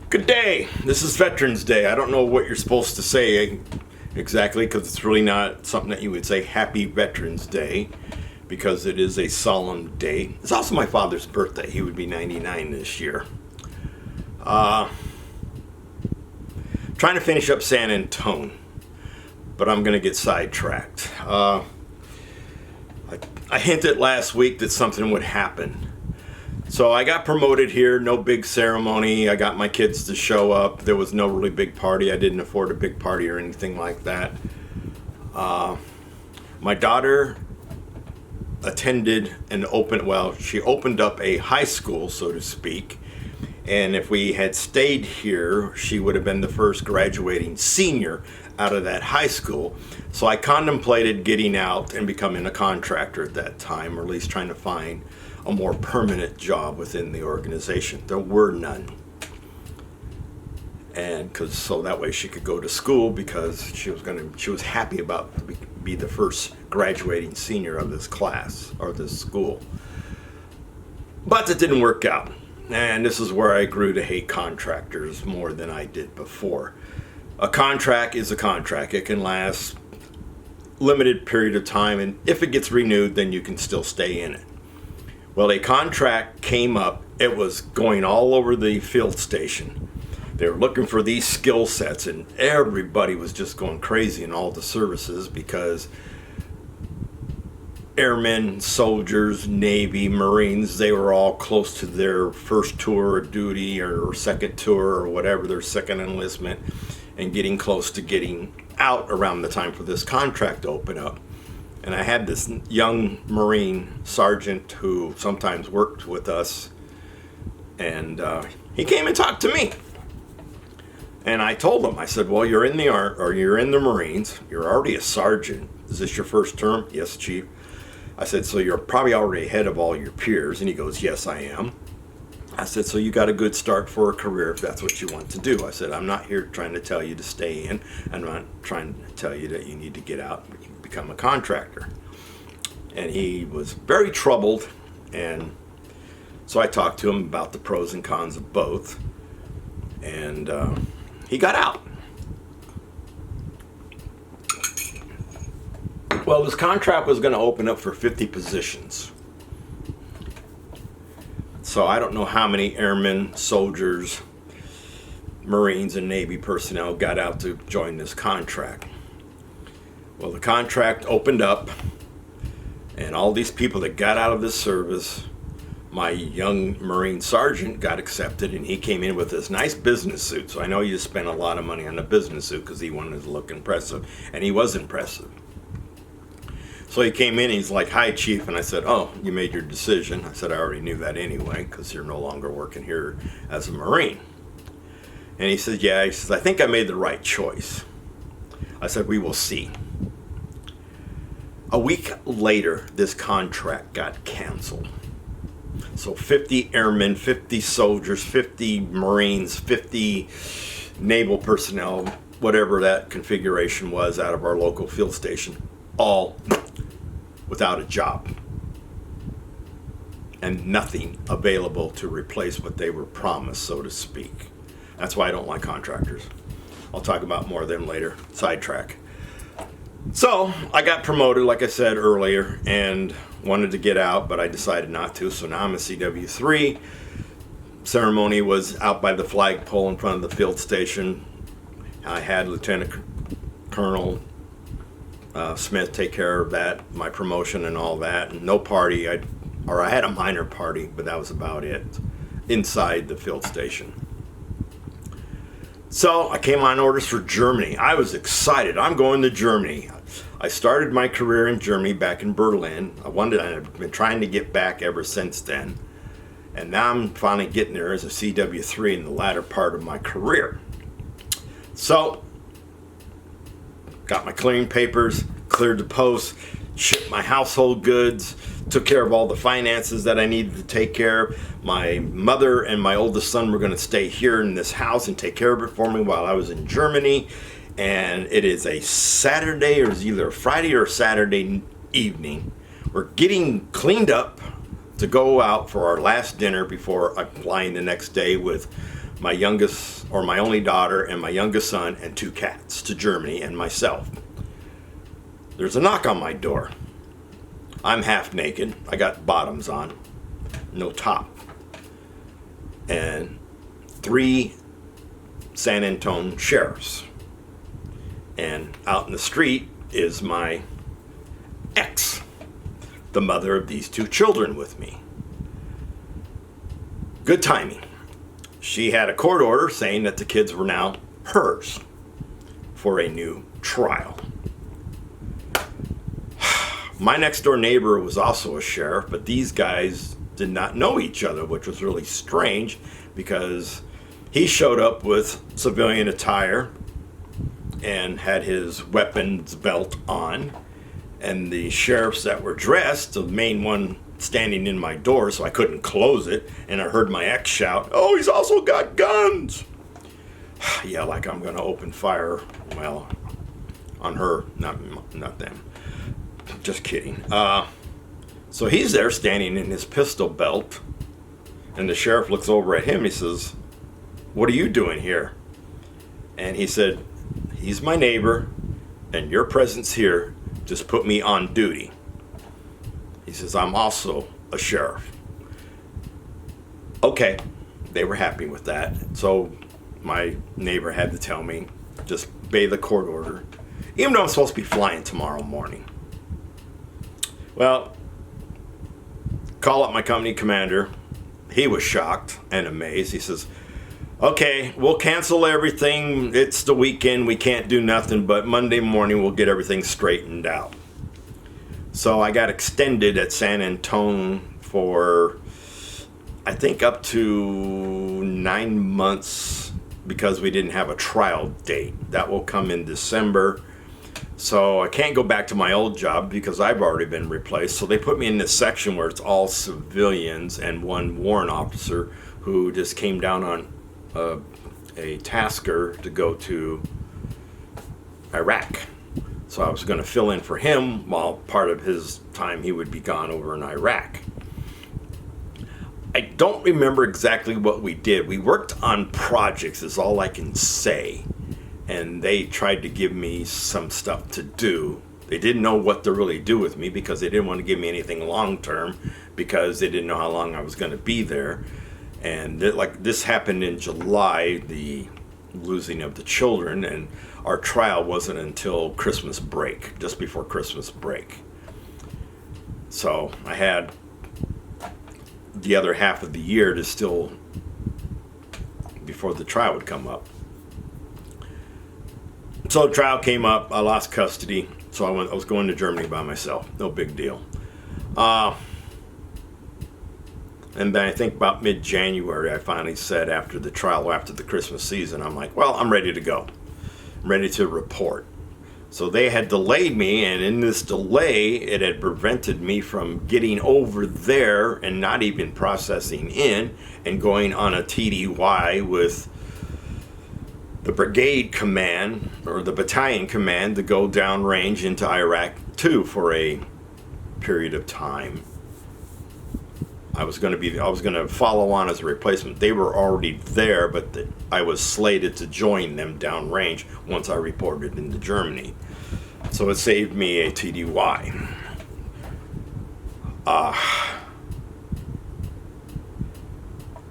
Good day. This is Veterans Day. I don't know what you're supposed to say exactly because it's really not something that you would say Happy Veterans Day because it is a solemn day. It's also my father's birthday. He would be 99 this year. Trying to finish up San Antone, but I'm going to get sidetracked. I hinted last week that something would happen. So I got promoted here, no big ceremony. I got my kids to show up. There was no really big party. I didn't afford a big party or anything like that. My daughter attended she opened up a high school, so to speak. And if we had stayed here, she would have been the first graduating senior out of that high school. So I contemplated getting out and becoming a contractor at that time, or at least trying to find a more permanent job within the organization. There were none. And so that way she could go to school because she was happy about be the first graduating senior of this class or this school. But it didn't work out. And this is where I grew to hate contractors more than I did before. A contract is a contract. It can last limited period of time, and if it gets renewed, then you can still stay in it. Well, a contract came up. It was going all over the field station. They were looking for these skill sets, and everybody was just going crazy in all the services because airmen, soldiers, Navy, Marines, they were all close to their first tour of duty or second tour or whatever, their second enlistment, and getting close to getting out around the time for this contract to open up. And I had this young Marine sergeant who sometimes worked with us, and he came and talked to me. And I told him, I said, well, you're in the Marines, you're already a sergeant. Is this your first term? Yes, Chief. I said, so you're probably already ahead of all your peers. And he goes, yes, I am. I said, so you got a good start for a career if that's what you want to do. I said, I'm not here trying to tell you to stay in. I'm not trying to tell you that you need to get out and become a contractor. And he was very troubled. And so I talked to him about the pros and cons of both. And he got out. Well, this contract was going to open up for 50 positions. So I don't know how many airmen, soldiers, Marines, and Navy personnel got out to join this contract. Well, the contract opened up, and all these people that got out of this service, my young Marine sergeant got accepted, and he came in with this nice business suit. So I know you spent a lot of money on a business suit because he wanted to look impressive, and he was impressive. So he came in and he's like, hi, Chief. And I said, oh, you made your decision. I said, I already knew that anyway because you're no longer working here as a Marine. And he said, yeah. He says, I think I made the right choice. I said, we will see. A week later, this contract got canceled. So 50 airmen, 50 soldiers, 50 Marines, 50 naval personnel, whatever that configuration was out of our local field station, all without a job and nothing available to replace what they were promised, so to speak. That's why I don't like contractors. I'll talk about more of them later. Sidetrack. So I got promoted, like I said earlier, and wanted to get out, but I decided not to. So now I'm a CW3. Ceremony was out by the flagpole in front of the field station. I had Lieutenant Colonel Smith take care of that, my promotion and all that, and no party. I had a minor party, but that was about it inside the field station. So I came on orders for Germany. I was excited. I'm going to Germany. I started my career in Germany back in Berlin. I've been trying to get back ever since then. And now I'm finally getting there as a CW3 in the latter part of my career. So got my clearing papers, cleared the post, shipped my household goods, took care of all the finances that I needed to take care of. My mother and my oldest son were going to stay here in this house and take care of it for me while I was in Germany. And it is a Saturday, or it's either a Friday or Saturday evening. We're getting cleaned up to go out for our last dinner before I'm flying the next day with my youngest, or my only daughter, and my youngest son, and 2 cats to Germany, and myself. There's a knock on my door. I'm half naked. I got bottoms on, no top. And 3 San Antonio sheriffs. And out in the street is my ex, the mother of these 2 children with me. Good timing. She had a court order saying that the kids were now hers for a new trial. My next door neighbor was also a sheriff, but these guys did not know each other, which was really strange because he showed up with civilian attire and had his weapons belt on. And the sheriffs that were dressed, the main one standing in my door so I couldn't close it, and I heard my ex shout, "Oh, he's also got guns!" Yeah, like I'm gonna open fire, well, on her, not them. Just kidding. So he's there standing in his pistol belt, and the sheriff looks over at him. He says, "What are you doing here?" And he said, "He's my neighbor, and your presence here just put me on duty." He says, "I'm also a sheriff." Okay, they were happy with that. So my neighbor had to tell me, just obey the court order, even though I'm supposed to be flying tomorrow morning. Well, call up my company commander. He was shocked and amazed. He says, "Okay, we'll cancel everything. It's the weekend. We can't do nothing, but Monday morning we'll get everything straightened out." So I got extended at San Antonio for, I think, up to 9 months because we didn't have a trial date. That will come in December. So I can't go back to my old job because I've already been replaced. So they put me in this section where it's all civilians and 1 warrant officer who just came down on a tasker to go to Iraq. So I was going to fill in for him while part of his time he would be gone over in Iraq. I don't remember exactly what we did. We worked on projects is all I can say. And they tried to give me some stuff to do. They didn't know what to really do with me because they didn't want to give me anything long term because they didn't know how long I was going to be there. And this happened in July, the losing of the children, and our trial wasn't until Christmas break, just before Christmas break. So I had the other half of the year to still, before the trial would come up. So the trial came up, I lost custody, so I was going to Germany by myself, no big deal. And then I think about mid-January, I finally said after the trial, after the Christmas season, I'm like, well, I'm ready to go. I'm ready to report. So they had delayed me, and in this delay, it had prevented me from getting over there and not even processing in and going on a TDY with the brigade command or the battalion command to go downrange into Iraq too for a period of time. I was going to follow on as a replacement. They were already there, but I was slated to join them downrange once I reported into Germany. So it saved me a TDY.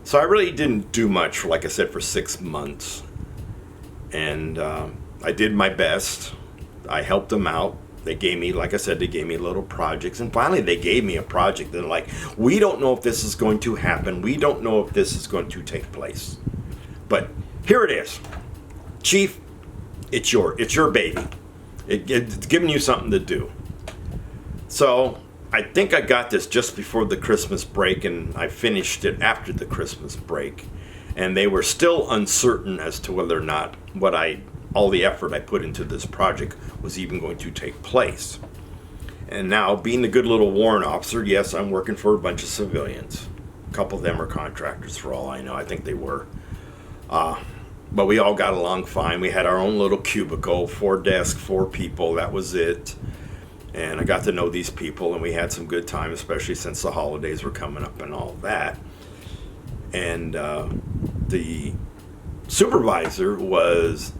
So I really didn't do much, like I said, for 6 months. And I did my best. I helped them out. They gave me, like I said, they gave me little projects. And finally, they gave me a project. They're like, we don't know if this is going to happen. We don't know if this is going to take place. But here it is. Chief, it's your baby. It's giving you something to do. So I think I got this just before the Christmas break, and I finished it after the Christmas break. And they were still uncertain as to whether or not all the effort I put into this project was even going to take place. And now, being a good little warrant officer, yes, I'm working for a bunch of civilians. A couple of them are contractors for all I know. I think they were. But we all got along fine. We had our own little cubicle, 4 desks, 4 people. That was it. And I got to know these people, and we had some good time, especially since the holidays were coming up and all that. And the supervisor was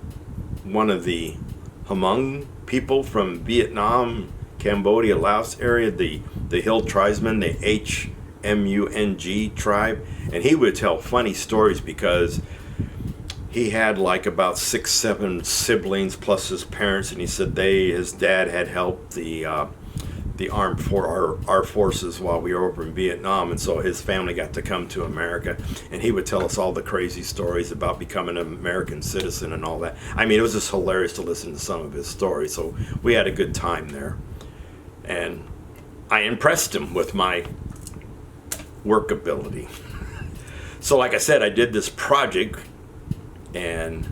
one of the Hmong people from Vietnam, Cambodia, Laos area, the hill tribesmen, the HMUNG tribe. And he would tell funny stories because he had like about 6, 7 siblings plus his parents, and he said his dad had helped the armed for our forces while we were over in Vietnam, and so his family got to come to America, and he would tell us all the crazy stories about becoming an American citizen and all that. I mean, it was just hilarious to listen to some of his stories. So we had a good time there, and I impressed him with my work ability. So like I said, I did this project, and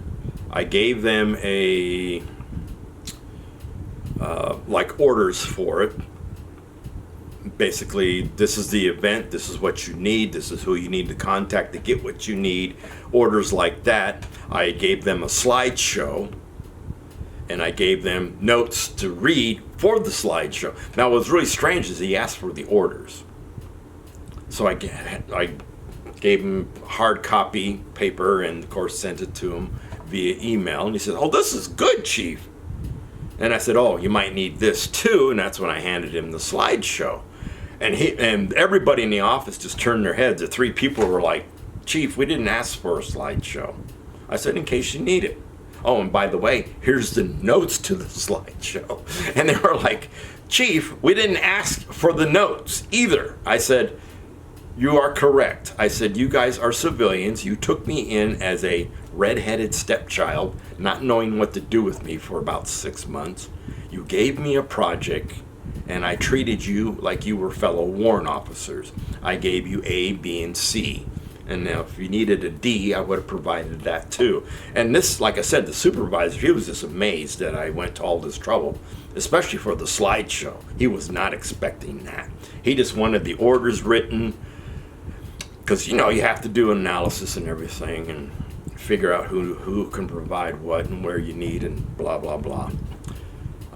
I gave them like orders for it. Basically, this is the event, this is what you need, this is who you need to contact to get what you need, orders like that. I gave them a slideshow, and I gave them notes to read for the slideshow. Now, what was really strange is he asked for the orders. So I gave him hard copy paper, and of course sent it to him via email, and he said, "Oh, this is good, Chief." And I said, "Oh, you might need this too," and that's when I handed him the slideshow. And everybody in the office just turned their heads. The 3 people were like, "Chief, we didn't ask for a slideshow." I said, "In case you need it. Oh, and by the way, here's the notes to the slideshow." And they were like, "Chief, we didn't ask for the notes either." I said, "You are correct." I said, "You guys are civilians. You took me in as a red-headed stepchild, not knowing what to do with me for about 6 months. You gave me a project, and I treated you like you were fellow warrant officers. I gave you A, B, and C. And now if you needed a D, I would have provided that too." And this, like I said, the supervisor, he was just amazed that I went to all this trouble, especially for the slideshow. He was not expecting that. He just wanted the orders written, because, you know, you have to do analysis and everything and figure out who can provide what and where you need and blah, blah, blah.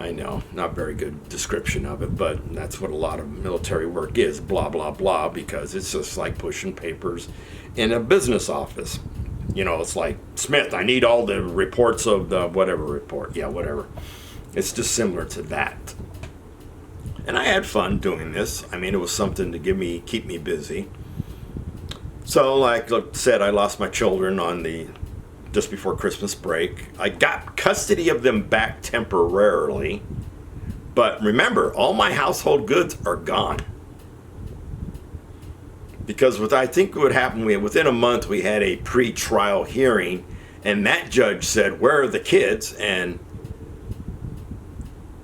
I know, not very good description of it, but that's what a lot of military work is, blah, blah, blah, because it's just like pushing papers in a business office. You know, it's like, "Smith, I need all the reports of the whatever report." Yeah, whatever. It's just similar to that. And I had fun doing this. I mean, it was something to keep me busy. So, like I said, I lost my children just before Christmas break. I got custody of them back temporarily. But remember, all my household goods are gone. Because I think what happened, within a month we had a pre-trial hearing, and that judge said, "Where are the kids?" And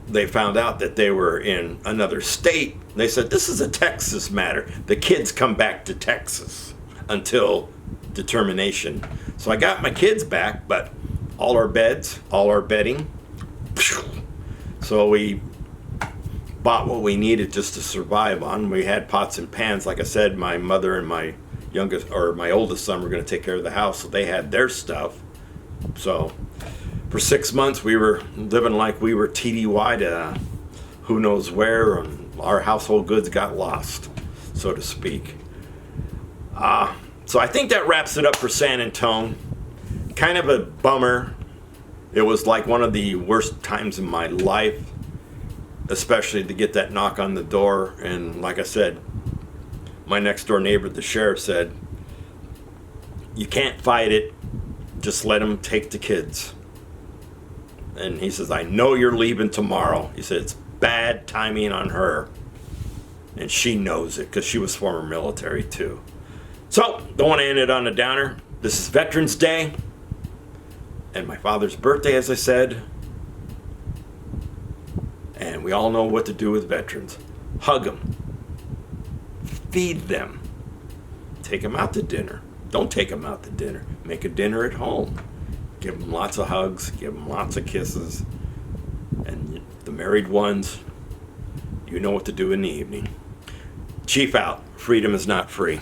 they found out that they were in another state. They said, "This is a Texas matter. The kids come back to Texas until determination." So I got my kids back, but all our beds, all our bedding. So we bought what we needed just to survive on. We had pots and pans. Like I said, my mother and my oldest son were going to take care of the house, so they had their stuff. So for 6 months we were living like we were TDY to who knows where, and our household goods got lost, so to speak. So I think that wraps it up for San Antonio. Kind of a bummer. It was like one of the worst times in my life, especially to get that knock on the door. And like I said, my next door neighbor, the sheriff, said, "You can't fight it. Just let them take the kids." And he says, "I know you're leaving tomorrow." He said, "It's bad timing on her. And she knows it, because she was former military too." So, don't want to end it on a downer. This is Veterans Day, and my father's birthday, as I said. And we all know what to do with veterans. Hug them. Feed them. Take them out to dinner. Don't take them out to dinner. Make a dinner at home. Give them lots of hugs. Give them lots of kisses. And the married ones, you know what to do in the evening. Chief out. Freedom is not free.